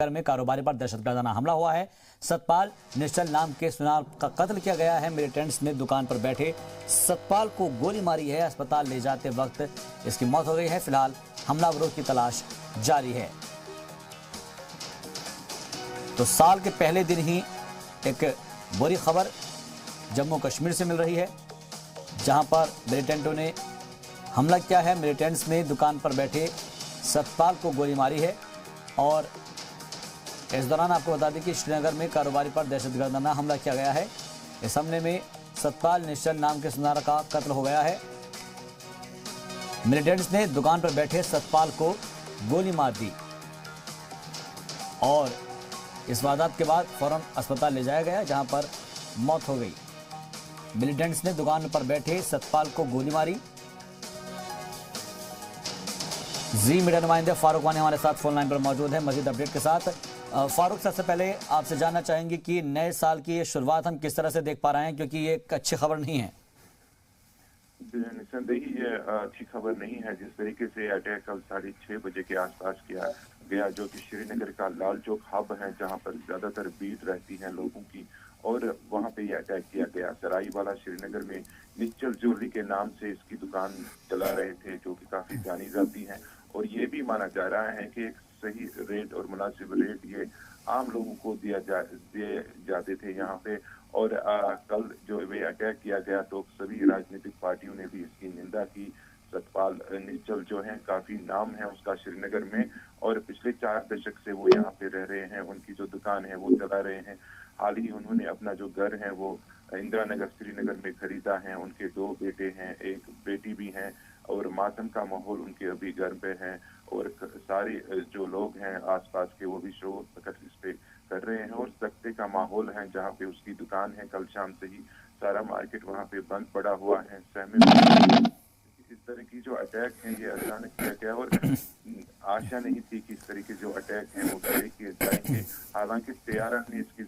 में कारोबारी पर दहशतगर्दाना हमला हुआ है। सतपाल निश्चल नाम के सुनार का कत्ल किया गया है। मिलिटेंट्स ने दुकान पर बैठे सतपाल को गोली मारी है। अस्पताल ले जाते वक्त इसकी मौत हो गई है। फिलहाल हमलावरों की तलाश जारी है। तो साल के पहले दिन ही एक बुरी खबर जम्मू कश्मीर से मिल रही है, जहां पर मिलिटेंटों ने हमला किया है। मिलिटेंट्स ने दुकान पर बैठे सतपाल को गोली मारी है और इस दौरान आपको बता दें कि श्रीनगर में कारोबारी पर दहशतगर्दाना हमला किया गया है। इस हमले में सतपाल निश्चल नाम के सुनार का कत्ल हो गया है। मिलिटेंट्स ने दुकान पर बैठे सतपाल को गोली मार दी और इस वारदात के बाद फौरन अस्पताल ले जाया गया, जहां पर मौत हो गई। मिलिटेंट्स ने दुकान पर बैठे सतपाल को गोली मारी। जी मीडिया नुमाइंदे फारूक वानी हमारे साथ फोन लाइन पर मौजूद है मजीद अपडेट के साथ। फारूक, सबसे पहले आपसे जानना चाहेंगे कि नए साल की ये शुरुआत हम किस तरह से देख पा रहे हैं, क्योंकि ये एक अच्छी खबर नहीं है। निस्संदेही ये अच्छी खबर नहीं है। जिस तरीके से अटैक कल 6:30 बजे के आसपास किया गया, जो कि श्रीनगर का लाल चौक हब है, जहां पर ज्यादातर भीड़ रहती है लोगों की, और वहां पे ये अटैक किया गया। सराई वाला श्रीनगर में निश्चल ज्वेलरी के नाम से इसकी दुकान चला रहे थे, जो कि काफी जानी जाती है, और ये भी माना जा रहा है कि एक सही रेट और मुनासिब रेट ये आम लोगों को दिए जाते थे यहाँ पे। और कल जो ये अटैक किया गया तो सभी राजनीतिक पार्टियों ने भी इसकी निंदा की। सतपाल निश्चल जो है, काफी नाम है उसका श्रीनगर में, और पिछले 4 दशक से वो यहाँ पे रह रहे हैं। उनकी जो दुकान है वो चला रहे हैं। हाल ही उन्होंने अपना जो घर है वो इंदिरा नगर श्रीनगर में खरीदा है। उनके 2 बेटे हैं, एक बेटी भी है, और मातम का माहौल उनके अभी घर पे है, और सारे जो लोग हैं आसपास के वो भी शोर इस पे कर रहे हैं, और सख्ते का माहौल है। जहाँ पे उसकी दुकान है, कल शाम से ही सारा मार्केट वहाँ पे बंद पड़ा हुआ है। सहमे इस तरह की जो अटैक है ये अचानक किया गया, और आशा नहीं थी कि इस तरह के जो अटैक हैं वो किए जाएंगे। हालांकि तैयारा ने इसकी